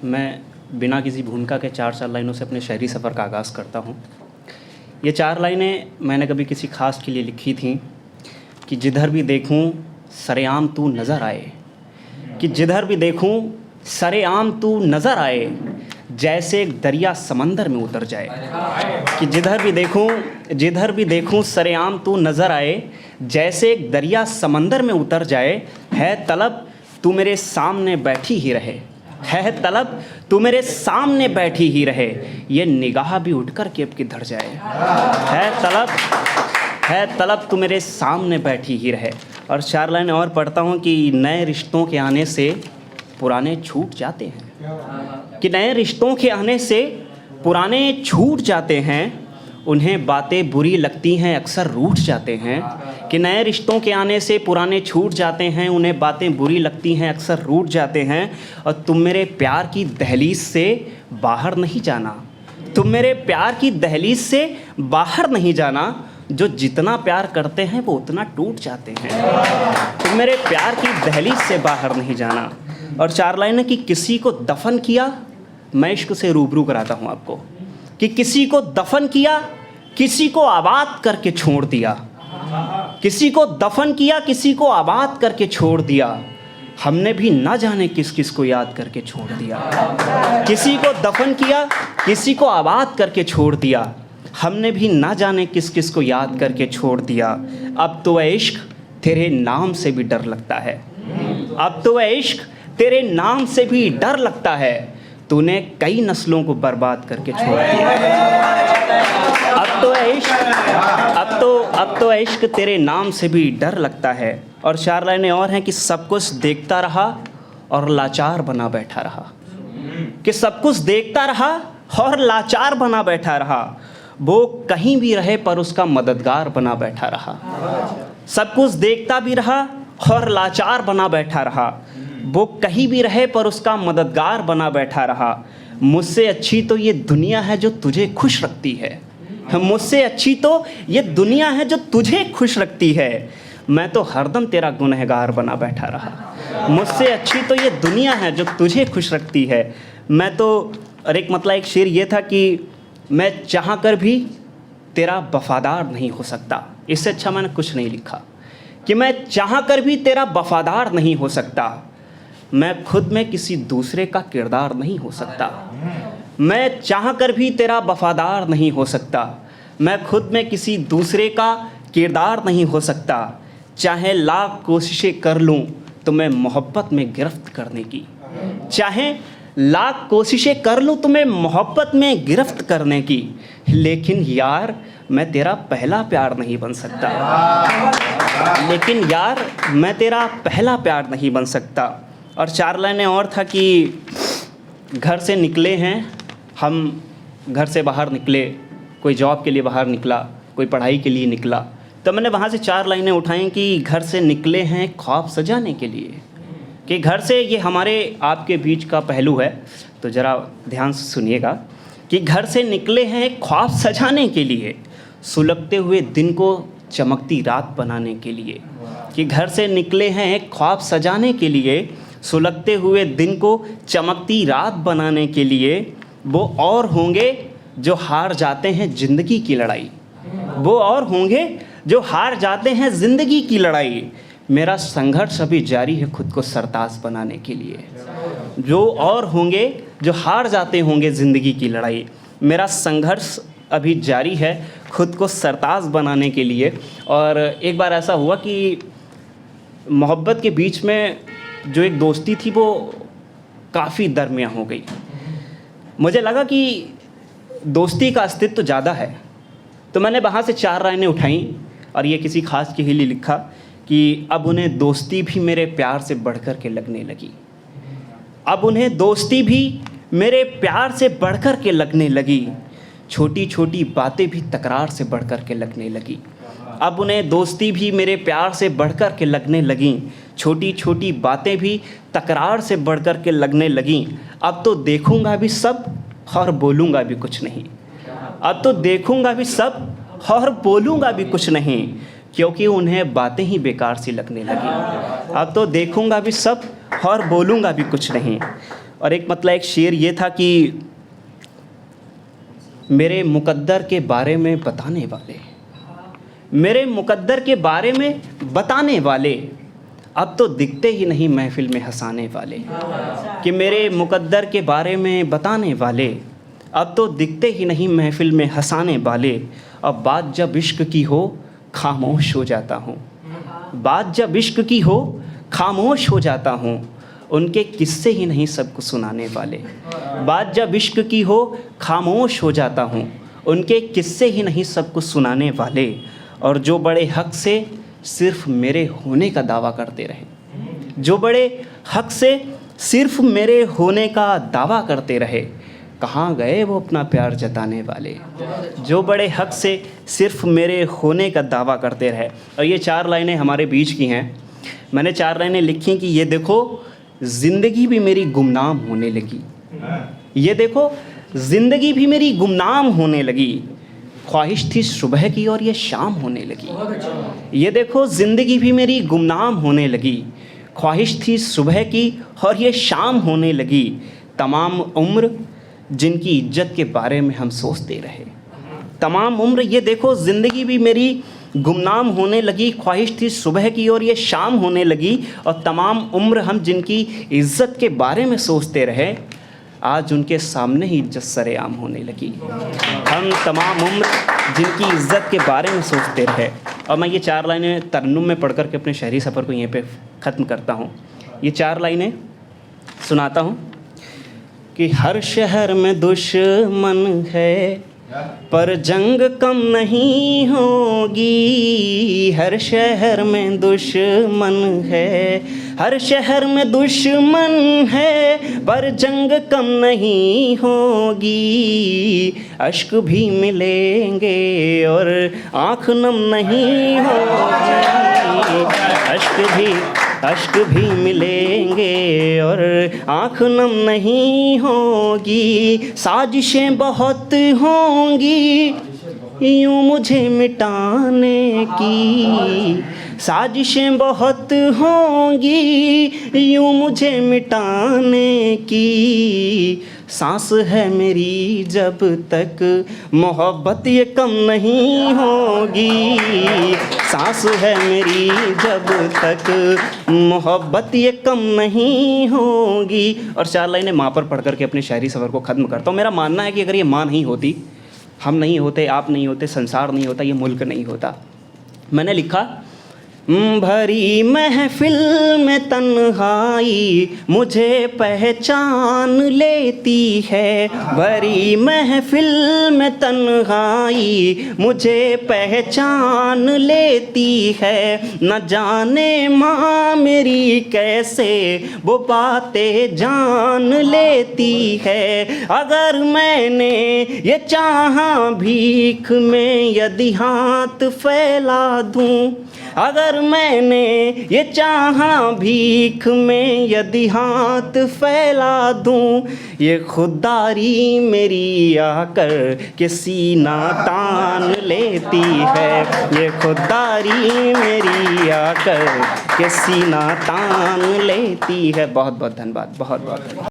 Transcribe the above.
मैं बिना किसी भूमिका के 4 लाइनों से अपने शायरी सफ़र का आगाज़ करता हूँ। ये 4 लाइनें मैंने कभी किसी ख़ास के लिए लिखी थीं कि जिधर भी देखूँ सरेआम तू नज़र आए, कि जिधर भी देखूँ सरेआम तू नज़र आए, जैसे एक दरिया समंदर में उतर जाए। कि जिधर भी देखूँ सरेआम तू नज़र आए, जैसे एक दरिया समंदर में उतर जाए। है तलब तू मेरे सामने बैठी ही रहे, है तलब तू मेरे सामने बैठी ही रहे, ये निगाह भी उठकर के अब किधर जाए। है तलब तू मेरे सामने बैठी ही रहे। और 4 लाइनें और पढ़ता हूँ कि नए रिश्तों के आने से पुराने छूट जाते हैं, कि नए रिश्तों के आने से पुराने छूट जाते हैं, उन्हें बातें बुरी लगती हैं अक्सर रूठ जाते हैं। कि नए रिश्तों के आने से पुराने छूट जाते हैं, उन्हें बातें बुरी लगती हैं अक्सर रूठ जाते हैं। और तुम मेरे प्यार की दहलीज से बाहर नहीं जाना, तुम मेरे प्यार की दहलीज से बाहर नहीं जाना, जो जितना प्यार करते हैं वो उतना टूट जाते हैं। तुम मेरे प्यार की दहलीज से बाहर नहीं जाना। और 4 लाइनें कि किसी को दफन किया, मैं इश्क से रूबरू कराता हूँ आपको, कि किसी को दफन किया, किसी को आबाद करके छोड़ दिया। किसी को दफन किया, किसी को आबाद करके छोड़ दिया, हमने भी ना जाने किस किस को याद करके छोड़ दिया। किसी को दफन किया, किसी को आबाद करके छोड़ दिया, हमने भी ना जाने किस किस को याद करके छोड़ दिया। अब तो वह इश्क तेरे नाम से भी डर लगता है, अब तो वह इश्क तेरे नाम से भी डर लगता है, तूने कई नस्लों को बर्बाद करके छोड़ दिया। अब तो इश्क तेरे नाम से भी डर लगता है। और 4 लाइनें और हैं कि सब कुछ देखता रहा और लाचार बना बैठा रहा, कि सब कुछ देखता रहा और लाचार बना बैठा रहा, वो कहीं भी रहे पर उसका मददगार बना बैठा रहा। सब कुछ देखता भी रहा और लाचार बना बैठा रहा, वो कहीं भी रहे पर उसका मददगार बना बैठा रहा। मुझसे अच्छी तो ये दुनिया है जो तुझे खुश रखती है, मुझसे अच्छी तो ये दुनिया है जो तुझे खुश रखती है, मैं तो हरदम तेरा गुनहगार बना बैठा रहा। मुझसे अच्छी तो ये दुनिया है जो तुझे खुश रखती है, मैं तो। और एक मतलब एक शेर ये था कि मैं चाह कर भी तेरा वफ़ादार नहीं हो सकता। इससे अच्छा मैंने कुछ नहीं लिखा कि मैं चाह कर भी तेरा वफ़ादार नहीं हो सकता, मैं खुद में किसी दूसरे का किरदार नहीं हो सकता। मैं चाह कर भी तेरा वफ़ादार नहीं हो सकता, मैं खुद में किसी दूसरे का किरदार नहीं हो सकता। चाहे लाख कोशिशें कर लूँ तुम्हें मोहब्बत में गिरफ्त करने की, चाहे लाख कोशिशें कर लूँ तुम्हें मोहब्बत में गिरफ्त करने की, लेकिन यार मैं तेरा पहला प्यार नहीं बन सकता, लेकिन यार मैं तेरा पहला प्यार नहीं बन सकता। और 4 लाइनें और था कि घर से निकले हैं हम, घर से बाहर निकले, कोई जॉब के लिए बाहर निकला, कोई पढ़ाई के लिए निकला, तो मैंने वहाँ से 4 लाइनें उठाई कि घर से निकले हैं ख्वाब सजाने के लिए। कि घर से, ये हमारे आपके बीच का पहलू है तो ज़रा ध्यान से सुनिएगा, कि घर से निकले हैं ख्वाब सजाने के लिए, सुलगते हुए दिन को चमकती रात बनाने के लिए। कि घर से निकले हैं एक ख्वाब सजाने के लिए, सुलगते हुए दिन को चमकती रात बनाने के लिए, वो और होंगे जो हार जाते हैं ज़िंदगी की लड़ाई, वो और होंगे जो हार जाते हैं ज़िंदगी की लड़ाई, मेरा संघर्ष अभी जारी है खुद को सरताज बनाने के लिए। जो और होंगे जो हार जाते होंगे ज़िंदगी की लड़ाई, मेरा संघर्ष अभी जारी है खुद को सरताज बनाने के लिए। और एक बार ऐसा हुआ कि मोहब्बत के बीच में जो एक दोस्ती थी वो काफ़ी दरमियाँ हो गई। मुझे लगा कि दोस्ती का अस्तित्व तो ज़्यादा है, तो मैंने वहाँ से 4 लाइनें उठाई और ये किसी खास के लिए लिखा कि अब उन्हें दोस्ती भी मेरे प्यार से बढ़कर के लगने लगी, अब उन्हें दोस्ती भी मेरे प्यार से बढ़कर के लगने लगी, छोटी छोटी बातें भी तकरार से बढ़कर के लगने लगी। अब उन्हें दोस्ती भी मेरे प्यार से बढ़कर के लगने लगी, छोटी छोटी बातें भी तकरार से बढ़कर के लगने लगीं। अब तो देखूंगा भी सब और बोलूँगा भी कुछ नहीं, अब तो देखूंगा भी सब और बोलूँगा भी कुछ नहीं, क्योंकि उन्हें बातें ही बेकार सी लगने लगी। अब तो देखूंगा भी सब और बोलूँगा भी कुछ नहीं। और एक मतलब एक शेर ये था कि मेरे मुकद्दर के बारे में बताने वाले, मेरे मुकद्दर के बारे में बताने वाले अब तो दिखते ही नहीं महफिल में हंसाने वाले। कि मेरे मुकद्दर के बारे में बताने वाले अब तो दिखते ही नहीं महफिल में हंसाने वाले। अब बात जब इश्क की हो खामोश हो जाता हूँ, बात जब इश्क की हो खामोश हो जाता हूँ। उनके किस्से ही नहीं सबको सुनाने वाले। बात जब इश्क की हो खामोश हो जाता हूँ, उनके किस्से ही नहीं सबको सुनाने वाले। और जो बड़े हक से सिर्फ मेरे होने का दावा करते रहे, जो बड़े हक से सिर्फ मेरे होने का दावा करते रहे, कहाँ गए वो अपना प्यार जताने वाले। जो बड़े हक से सिर्फ मेरे होने का दावा करते रहे। और ये 4 लाइनें हमारे बीच की हैं। मैंने 4 लाइनें लिखी कि ये देखो ज़िंदगी भी मेरी गुमनाम होने लगी, ये देखो ज़िंदगी भी मेरी गुमनाम होने लगी। ख्वाहिश थी सुबह की और ये शाम होने लगी। ये देखो ज़िंदगी भी मेरी गुमनाम होने लगी। ख्वाहिश थी सुबह की और ये शाम होने लगी। तमाम उम्र जिनकी इज्जत के बारे में हम सोचते रहे, तमाम उम्र ये देखो ज़िंदगी भी मेरी गुमनाम होने लगी। ख्वाहिश थी सुबह की और ये शाम होने लगी। और तमाम उम्र हम जिनकी इज़्ज़त के बारे में सोचते रहे, आज उनके सामने ही इज्जत सरेआम होने लगी। हम तमाम उम्र जिनकी इज़्ज़त के बारे में सोचते रहे। और मैं ये 4 लाइनें तरन्नुम में पढ़ कर के अपने शहरी सफ़र को यहीं पे ख़त्म करता हूँ। ये 4 लाइनें सुनाता हूँ कि हर शहर में दुश्मन है पर जंग कम नहीं होगी। हर शहर में दुश्मन है, हर शहर में दुश्मन है पर जंग कम नहीं होगी। अश्क भी मिलेंगे और आँख नम नहीं होगी। अश्क भी मिलेंगे और आँख नम नहीं होगी। साजिशें बहुत होंगी यूँ मुझे मिटाने की, साजिशें बहुत होंगी यूँ मुझे मिटाने की। सांस है मेरी जब तक मोहब्बत ये कम नहीं होगी। सांस है मेरी जब तक मोहब्बत ये कम नहीं होगी। और 4 लाइनें माँ पर पढ़ करके अपने शायरी सफ़र को ख़त्म करता हूँ। मेरा मानना है कि अगर ये माँ नहीं होती, हम नहीं होते, आप नहीं होते, संसार नहीं होता, ये मुल्क नहीं होता। मैंने लिखा भरी महफिल में तन्हाई मुझे पहचान लेती है। भरी महफिल में तन्हाई मुझे पहचान लेती है। न जाने माँ मेरी कैसे वो बातें जान लेती है। अगर मैंने ये चाहा भीख में यदि हाथ फैला दूँ, अगर मैंने ये चाहा भीख में यदि हाथ फैला दूँ, ये खुदारी मेरी आकर के सीना तान लेती है। ये खुदारी मेरी आकर के सीना तान लेती है। बहुत बहुत धन्यवाद, बहुत बहुत धन्यवाद।